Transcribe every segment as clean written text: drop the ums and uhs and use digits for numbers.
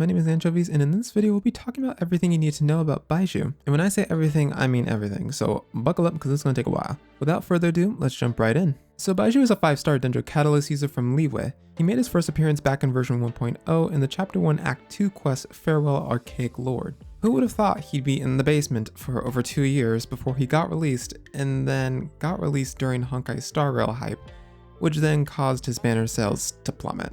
My name is Anchovies, and in this video we'll be talking about everything you need to know about Baizhu. And when I say everything, I mean everything, so buckle up because it's going to take a while. Without further ado, let's jump right in. So Baizhu is a 5-star Dendro Catalyst user from Liyue. He made his first appearance back in version 1.0 in the Chapter 1 Act 2 quest Farewell Archaic Lord. Who would have thought he'd be in the basement for over 2 years before he got released, and then got released during Honkai's Star Rail hype, which then caused his banner sales to plummet.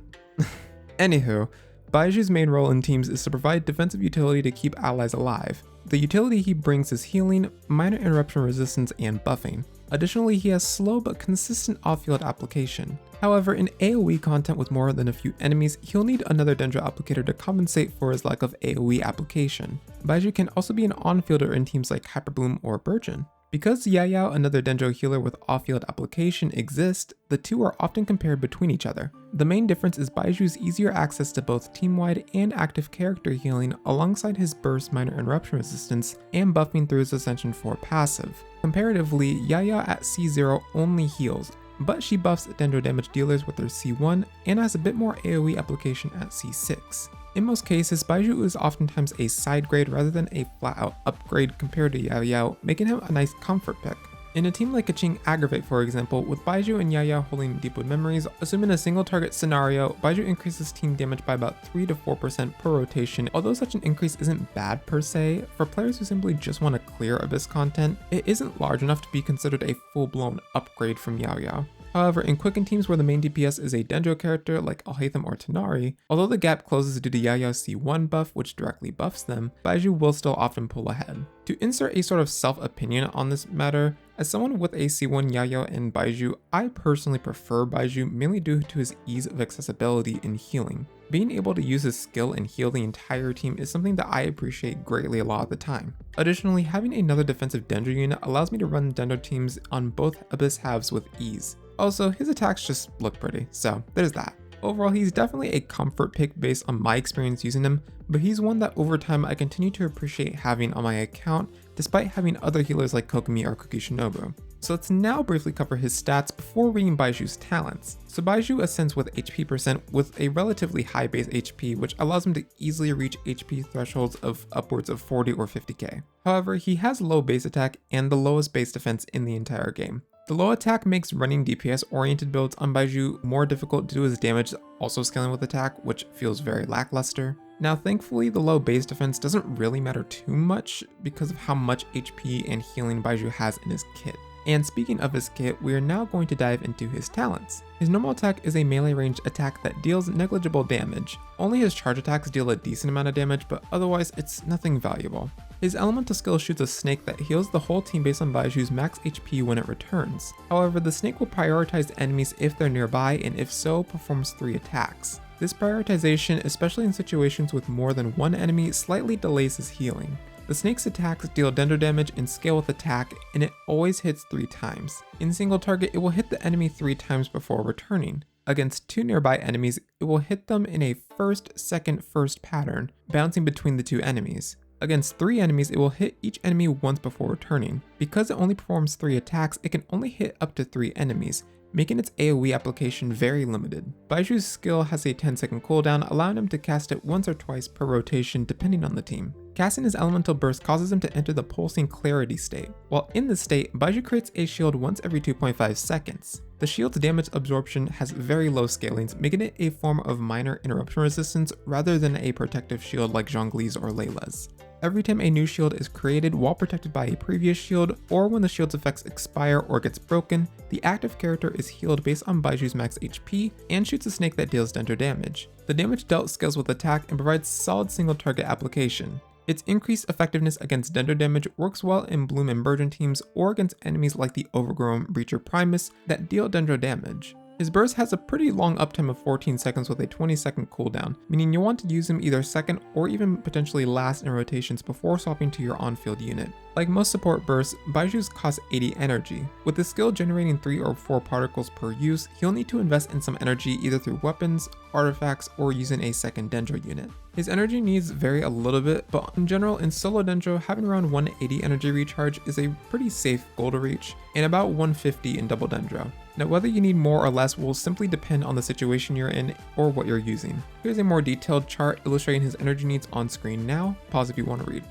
Anywho, Baizhu's main role in teams is to provide defensive utility to keep allies alive. The utility he brings is healing, minor interruption resistance, and buffing. Additionally, he has slow but consistent off-field application. However, in AoE content with more than a few enemies, he'll need another Dendro applicator to compensate for his lack of AoE application. Baizhu can also be an on-fielder in teams like Hyperbloom or Burgeon. Because Yaoyao, another Dendro healer with off-field application, exists, the two are often compared between each other. The main difference is Baizhu's easier access to both team-wide and active character healing alongside his burst minor interruption resistance and buffing through his Ascension 4 passive. Comparatively, Yaoyao at C0 only heals, but she buffs Dendro damage dealers with her C1 and has a bit more AoE application at C6. In most cases, Baizhu is oftentimes a side grade rather than a flat out upgrade compared to Yaoyao, making him a nice comfort pick. In a team like Kaching Aggravate for example, with Baizhu and Yaoyao holding Deepwood Memories, assuming a single target scenario, Baizhu increases team damage by about 3 to 4% per rotation. Although such an increase isn't bad per se, for players who simply just want to clear Abyss content, it isn't large enough to be considered a full-blown upgrade from Yaoyao. However, in Quicken teams where the main DPS is a Dendro character like Alhaitham or Tanari, although the gap closes due to Yaoyao's C1 buff which directly buffs them, Baizhu will still often pull ahead. To insert a sort of self-opinion on this matter, as someone with a C1 Yaoyao and Baizhu, I personally prefer Baizhu mainly due to his ease of accessibility in healing. Being able to use his skill and heal the entire team is something that I appreciate greatly a lot of the time. Additionally, having another defensive Dendro unit allows me to run Dendro teams on both Abyss halves with ease. Also, his attacks just look pretty, so there's that. Overall, he's definitely a comfort pick based on my experience using him, but he's one that over time I continue to appreciate having on my account despite having other healers like Kokomi or Kukishinobu. So let's now briefly cover his stats before reading Baizhu's talents. So Baizhu ascends with HP percent with a relatively high base HP, which allows him to easily reach HP thresholds of upwards of 40 or 50k. However, he has low base attack and the lowest base defense in the entire game. The low attack makes running DPS oriented builds on Baizhu more difficult due to his damage also scaling with attack, which feels very lackluster. Now thankfully the low base defense doesn't really matter too much because of how much HP and healing Baizhu has in his kit. And speaking of his kit, we are now going to dive into his talents. His normal attack is a melee ranged attack that deals negligible damage. Only his charge attacks deal a decent amount of damage, but otherwise it's nothing valuable. His elemental skill shoots a snake that heals the whole team based on Baizhu's max HP when it returns. However, the snake will prioritize enemies if they're nearby, and if so, performs 3 attacks. This prioritization, especially in situations with more than one enemy, slightly delays his healing. The snake's attacks deal Dendro damage and scale with attack, and it always hits 3 times. In single target, it will hit the enemy 3 times before returning. Against 2 nearby enemies, it will hit them in a first, second, first pattern, bouncing between the 2 enemies. Against 3 enemies, it will hit each enemy once before returning. Because it only performs 3 attacks, it can only hit up to 3 enemies, making its AoE application very limited. Baizhu's skill has a 10-second cooldown, allowing him to cast it once or twice per rotation depending on the team. Casting his elemental burst causes him to enter the pulsing clarity state. While in this state, Baizhu creates a shield once every 2.5 seconds. The shield's damage absorption has very low scalings, making it a form of minor interruption resistance rather than a protective shield like Zhongli's or Layla's. Every time a new shield is created while protected by a previous shield, or when the shield's effects expire or gets broken, the active character is healed based on Baizhu's max HP and shoots a snake that deals Dendro damage. The damage dealt scales with attack and provides solid single target application. Its increased effectiveness against Dendro damage works well in Bloom and Burgeon teams or against enemies like the overgrown Breacher Primus that deal Dendro damage. His burst has a pretty long uptime of 14 seconds with a 20-second cooldown, meaning you'll want to use him either second or even potentially last in rotations before swapping to your on-field unit. Like most support bursts, Baizhu's cost 80 energy. With his skill generating 3 or 4 particles per use, he'll need to invest in some energy either through weapons, artifacts, or using a second Dendro unit. His energy needs vary a little bit, but in general in solo Dendro, having around 180 energy recharge is a pretty safe goal to reach, and about 150 in double Dendro. Now, whether you need more or less will simply depend on the situation you're in or what you're using. Here's a more detailed chart illustrating his energy needs on screen now. Pause if you want to read.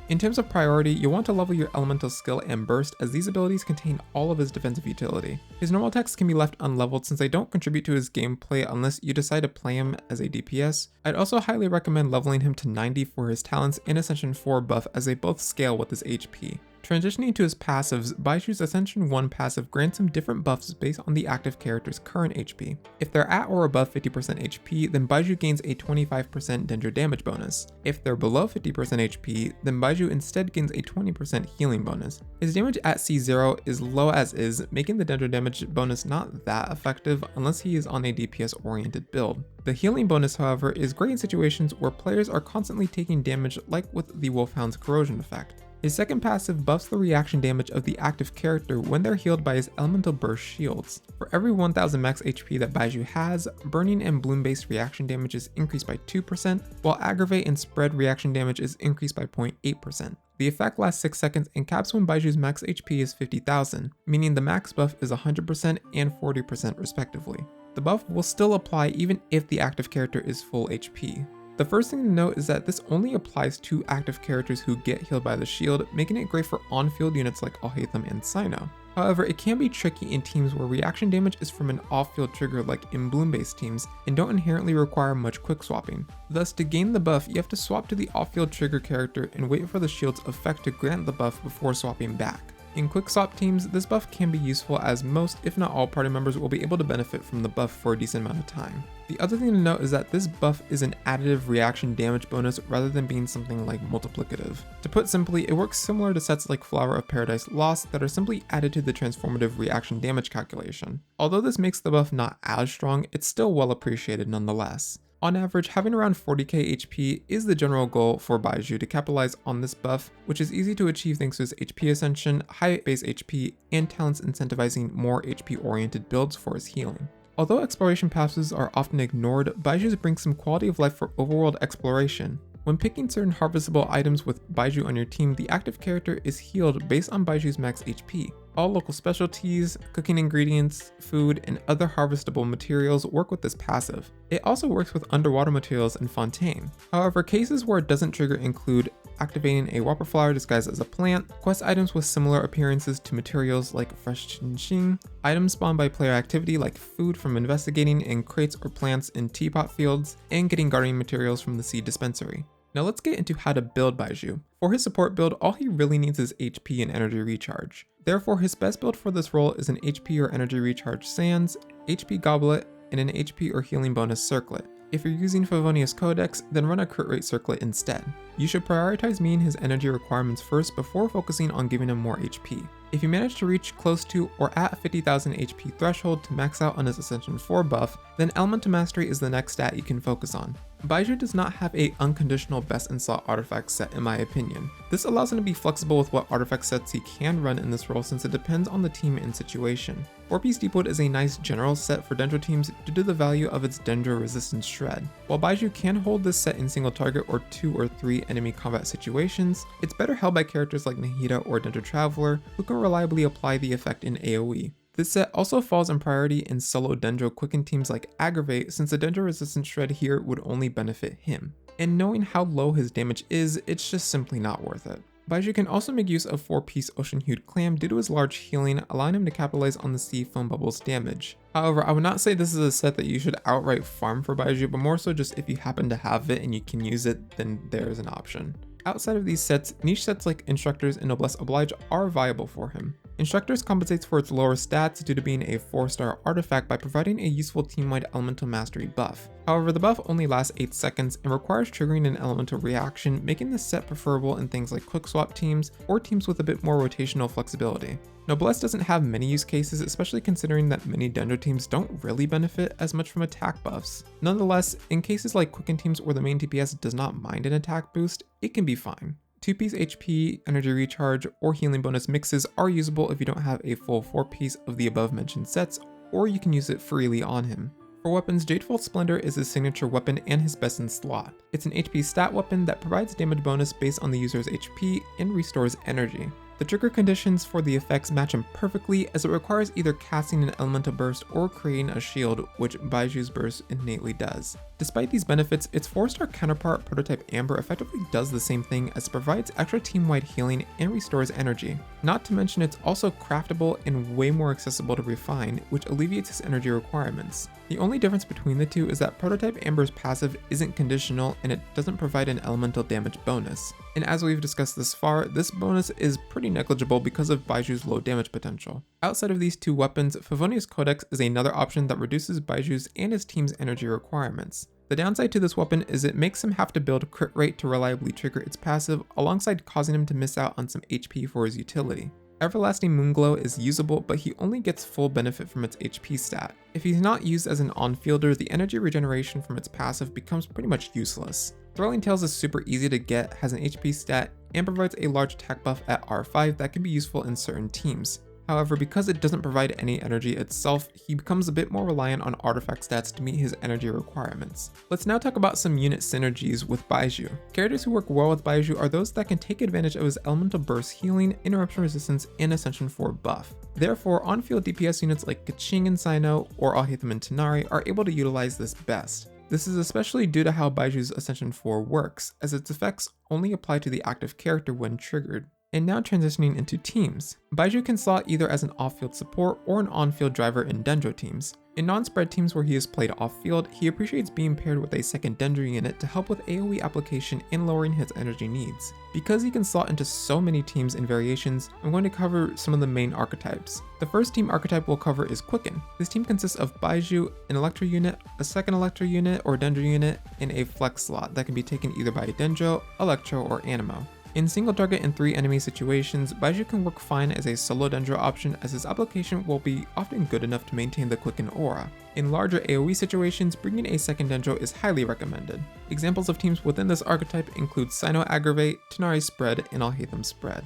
In terms of priority, you'll want to level your elemental skill and burst, as these abilities contain all of his defensive utility. His normal attacks can be left unleveled since they don't contribute to his gameplay unless you decide to play him as a DPS. I'd also highly recommend leveling him to 90 for his talents and Ascension 4 buff, as they both scale with his HP. Transitioning to his passives, Baiju's Ascension 1 passive grants him different buffs based on the active character's current HP. If they're at or above 50% HP, then Baizhu gains a 25% dendro damage bonus. If they're below 50% HP, then Baizhu instead gains a 20% healing bonus. His damage at C0 is low as is, making the dendro damage bonus not that effective unless he is on a DPS oriented build. The healing bonus, however, is great in situations where players are constantly taking damage, like with the Wolfhound's corrosion effect. His second passive buffs the reaction damage of the active character when they're healed by his elemental burst shields. For every 1000 max HP that Baizhu has, burning and bloom based reaction damage is increased by 2%, while aggravate and spread reaction damage is increased by 0.8%. The effect lasts 6 seconds and caps when Baiju's max HP is 50,000, meaning the max buff is 100% and 40% respectively. The buff will still apply even if the active character is full HP. The first thing to note is that this only applies to active characters who get healed by the shield, making it great for on-field units like Alhaitham and Sino. However, it can be tricky in teams where reaction damage is from an off-field trigger like in bloom-based teams and don't inherently require much quick swapping. Thus, to gain the buff, you have to swap to the off-field trigger character and wait for the shield's effect to grant the buff before swapping back. In quick swap teams, this buff can be useful as most, if not all, party members will be able to benefit from the buff for a decent amount of time. The other thing to note is that this buff is an additive reaction damage bonus rather than being something like multiplicative. To put simply, it works similar to sets like Flower of Paradise Lost that are simply added to the transformative reaction damage calculation. Although this makes the buff not as strong, it's still well appreciated nonetheless. On average, having around 40k HP is the general goal for Baizhu to capitalize on this buff, which is easy to achieve thanks to his HP Ascension, high base HP, and talents incentivizing more HP oriented builds for his healing. Although exploration passes are often ignored, Baizhu brings some quality of life for overworld exploration. When picking certain harvestable items with Baizhu on your team, the active character is healed based on Baiju's max HP. All local specialties, cooking ingredients, food, and other harvestable materials work with this passive. It also works with underwater materials and Fontaine. However, cases where it doesn't trigger include activating a whopper flower disguised as a plant, quest items with similar appearances to materials like fresh chinching, items spawned by player activity like food from investigating in crates or plants in teapot fields, and getting guardian materials from the seed dispensary. Now let's get into how to build Baizhu. For his support build, all he really needs is HP and energy recharge. Therefore, his best build for this role is an HP or energy recharge Sands, HP Goblet, and an HP or healing bonus Circlet. If you're using Favonius Codex, then run a crit rate Circlet instead. You should prioritize meeting his energy requirements first before focusing on giving him more HP. If you manage to reach close to or at 50,000 HP threshold to max out on his Ascension 4 buff, then Elemental Mastery is the next stat you can focus on. Baizhu does not have a unconditional best in slot artifact set in my opinion. This allows him to be flexible with what artifact sets he can run in this role since it depends on the team and situation. 4-piece Deepwood is a nice general set for dendro teams due to the value of its dendro resistance shred. While Baizhu can hold this set in single target or 2 or 3 enemy combat situations, it's better held by characters like Nahida or Dendro Traveler who can reliably apply the effect in AoE. This set also falls in priority in solo dendro quicken teams like Aggravate since the dendro resistance shred here would only benefit him. And knowing how low his damage is, it's just simply not worth it. Baizhu can also make use of 4-piece Ocean Hued Clam due to his large healing, allowing him to capitalize on the sea foam bubbles damage. However, I would not say this is a set that you should outright farm for Baizhu, but more so just if you happen to have it and you can use it, then there's an option. Outside of these sets, niche sets like Instructors and Noblesse Oblige are viable for him. Instructors compensates for its lower stats due to being a 4-star artifact by providing a useful team-wide elemental mastery buff. However, the buff only lasts 8 seconds and requires triggering an elemental reaction, making this set preferable in things like quick swap teams or teams with a bit more rotational flexibility. Noblesse doesn't have many use cases, especially considering that many dendro teams don't really benefit as much from attack buffs. Nonetheless, in cases like quicken teams where the main DPS does not mind an attack boost, it can be fine. 2-piece HP, energy recharge, or healing bonus mixes are usable if you don't have a full 4-piece of the above mentioned sets, or you can use it freely on him. For weapons, Jadeful Splendor is his signature weapon and his best in slot. It's an HP stat weapon that provides damage bonus based on the user's HP and restores energy. The trigger conditions for the effects match him perfectly, as it requires either casting an elemental burst or creating a shield, which Baiju's burst innately does. Despite these benefits, its 4-star counterpart Prototype Amber effectively does the same thing, as it provides extra team-wide healing and restores energy. Not to mention it's also craftable and way more accessible to refine, which alleviates his energy requirements. The only difference between the two is that Prototype Amber's passive isn't conditional and it doesn't provide an elemental damage bonus. And as we've discussed thus far, this bonus is pretty negligible because of Baiju's low damage potential. Outside of these two weapons, Favonius Codex is another option that reduces Baiju's and his team's energy requirements. The downside to this weapon is it makes him have to build crit rate to reliably trigger its passive, alongside causing him to miss out on some HP for his utility. Everlasting Moonglow is usable, but he only gets full benefit from its HP stat. If he's not used as an on-fielder, the energy regeneration from its passive becomes pretty much useless. Thrilling Tales is super easy to get, has an HP stat, and provides a large attack buff at R5 that can be useful in certain teams. However, because it doesn't provide any energy itself, he becomes a bit more reliant on artifact stats to meet his energy requirements. Let's now talk about some unit synergies with Baizhu. Characters who work well with Baizhu are those that can take advantage of his elemental burst healing, interruption resistance, and Ascension 4 buff. Therefore, on-field DPS units like Keqing and Sino, or Alhaitham and Tanari are able to utilize this best. This is especially due to how Baiju's Ascension 4 works, as its effects only apply to the active character when triggered. And now transitioning into teams. Baizhu can slot either as an off-field support or an on-field driver in dendro teams. In non-spread teams where he is played off-field, he appreciates being paired with a second dendro unit to help with AoE application and lowering his energy needs. Because he can slot into so many teams and variations, I'm going to cover some of the main archetypes. The first team archetype we'll cover is Quicken. This team consists of Baizhu, an Electro unit, a second Electro unit or dendro unit, and a flex slot that can be taken either by a dendro, Electro, or Animo. In single target and 3 enemy situations, Baizhu can work fine as a solo dendro option, as his application will be often good enough to maintain the Quicken aura. In larger AoE situations, bringing a second dendro is highly recommended. Examples of teams within this archetype include Sino Aggravate, Tanari Spread, and Alhaitham Spread.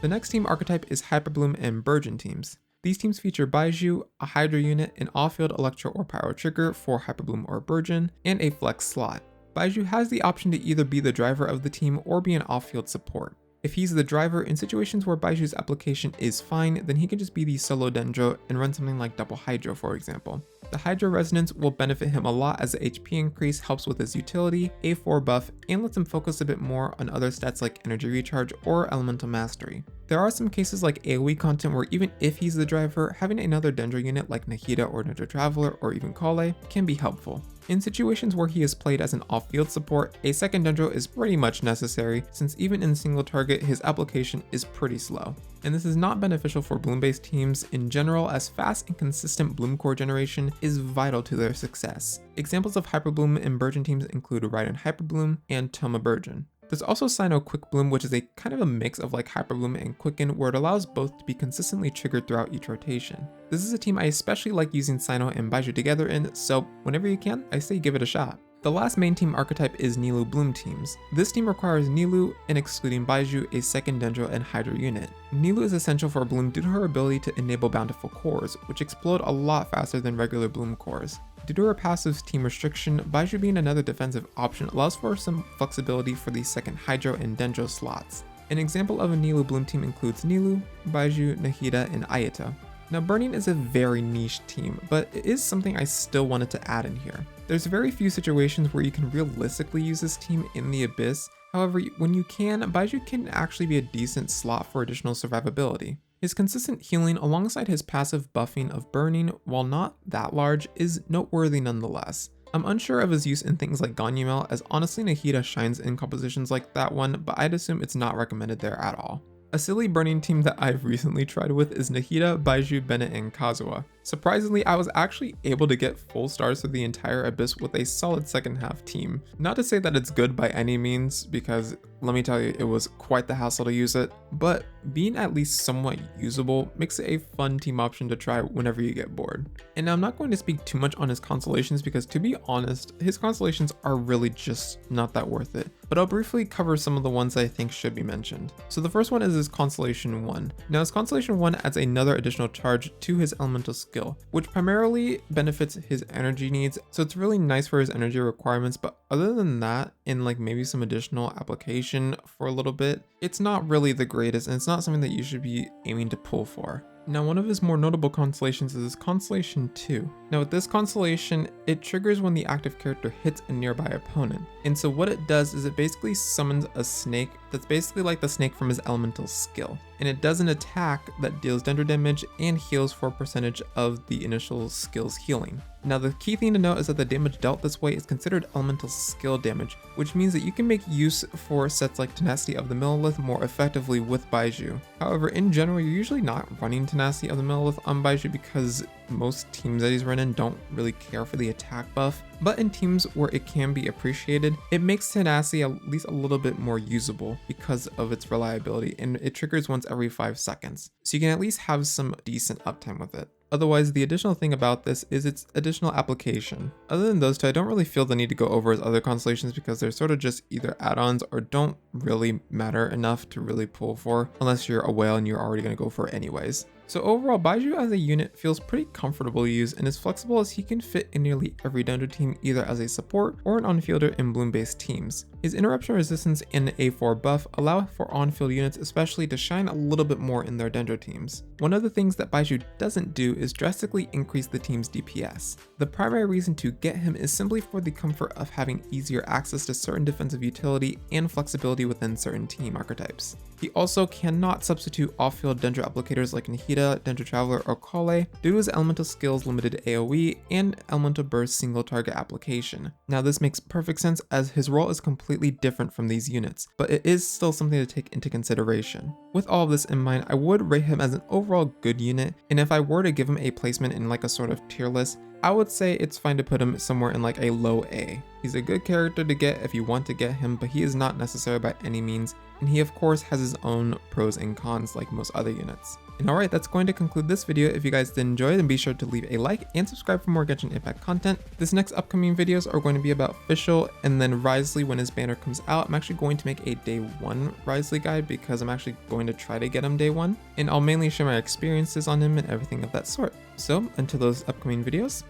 The next team archetype is Hyperbloom and Burgeon teams. These teams feature Baizhu, a Hydra unit, an off-field Electro or Pyro trigger for Hyperbloom or Burgeon, and a flex slot. Baizhu has the option to either be the driver of the team or be an off-field support. If he's the driver, in situations where Baiju's application is fine, then he can just be the solo dendro and run something like double Hydro, for example. The Hydro Resonance will benefit him a lot, as the HP increase helps with his utility, A4 buff, and lets him focus a bit more on other stats like Energy Recharge or Elemental Mastery. There are some cases like AoE content where even if he's the driver, having another dendro unit like Nahida or Ninja Traveler or even Kale can be helpful. In situations where he is played as an off-field support, a second dendro is pretty much necessary, since even in single target, his application is pretty slow. And this is not beneficial for bloom-based teams in general, as fast and consistent bloom core generation is vital to their success. Examples of Hyperbloom and Burgeon teams include Raiden Hyperbloom and Toma Burgeon. There's also Sino Quick Bloom, which is a kind of a mix of like Hyperbloom and Quicken, where it allows both to be consistently triggered throughout each rotation. This is a team I especially like using Sino and Baizhu together in, so whenever you can, I say give it a shot. The last main team archetype is Nilou Bloom teams. This team requires Nilou, and excluding Baizhu, a second dendro and Hydra unit. Nilou is essential for Bloom due to her ability to enable bountiful cores, which explode a lot faster than regular Bloom cores. Due to her passive's team restriction, Baizhu being another defensive option allows for some flexibility for the second Hydro and dendro slots. An example of a Nilou Bloom team includes Nilou, Baizhu, Nahida, and Ayato. Now, Burning is a very niche team, but it is something I still wanted to add in here. There's very few situations where you can realistically use this team in the Abyss. However, when you can, Baizhu can actually be a decent slot for additional survivability. His consistent healing alongside his passive buffing of Burning, while not that large, is noteworthy nonetheless. I'm unsure of his use in things like Ganyamel, as honestly Nahida shines in compositions like that one, but I'd assume it's not recommended there at all. A silly burning team that I've recently tried with is Nahida, Baizhu, Bennett, and Kazuha. Surprisingly, I was actually able to get full stars for the entire Abyss with a solid second half team. Not to say that it's good by any means, because let me tell you, it was quite the hassle to use it, but being at least somewhat usable makes it a fun team option to try whenever you get bored. And now I'm not going to speak too much on his constellations, because to be honest, his constellations are really just not that worth it, but I'll briefly cover some of the ones I think should be mentioned. So the first one is his Constellation 1. Now his Constellation 1 adds another additional charge to his elemental skill skill, which primarily benefits his energy needs, so it's really nice for his energy requirements, but other than that, in like maybe some additional application for a little bit, it's not really the greatest, and it's not something that you should be aiming to pull for. Now, one of his more notable constellations is Constellation 2. Now with this constellation, it triggers when the active character hits a nearby opponent. And so what it does is it basically summons a snake that's basically like the snake from his elemental skill. And it does an attack that deals dendro damage and heals for a percentage of the initial skill's healing. Now the key thing to note is that the damage dealt this way is considered elemental skill damage, which means that you can make use for sets like Tenacity of the Millelith more effectively with Baizhu. However, in general, you're usually not running Tenacity of the Millelith on Baizhu because most teams that he's running don't really care for the attack buff, but in teams where it can be appreciated, it makes Tenacity at least a little bit more usable because of its reliability, and it triggers once every 5 seconds, so you can at least have some decent uptime with it. Otherwise, the additional thing about this is its additional application. Other than those two, I don't really feel the need to go over his other constellations because they're sort of just either add-ons or don't really matter enough to really pull for unless you're a whale and you're already going to go for it anyways. So overall, Baizhu as a unit feels pretty comfortable to use and as flexible as he can fit in nearly every dendro team, either as a support or an on-fielder in bloom-based teams. His interruption resistance and A4 buff allow for on-field units especially to shine a little bit more in their dendro teams. One of the things that Baizhu doesn't do is drastically increase the team's DPS. The primary reason to get him is simply for the comfort of having easier access to certain defensive utility and flexibility within certain team archetypes. He also cannot substitute off-field dendro applicators like Nahida, Dendro Traveler, or Kale due to his elemental skills limited AoE and elemental burst single target application. Now this makes perfect sense as his role is completely different from these units, but it is still something to take into consideration. With all of this in mind, I would rate him as an overall good unit, and if I were to give him a placement in like a sort of tier list, I would say it's fine to put him somewhere in like a low A. He's a good character to get if you want to get him, but he is not necessary by any means, and he of course has his own pros and cons like most other units. And alright, that's going to conclude this video. If you guys did enjoy, then be sure to leave a like and subscribe for more Genshin Impact content. This next upcoming videos are going to be about Fischl and then Wriothesley when his banner comes out. I'm actually going to make a day 1 Wriothesley guide because I'm actually going to try to get him day 1, and I'll mainly share my experiences on him and everything of that sort. So until those upcoming videos,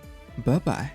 bye bye.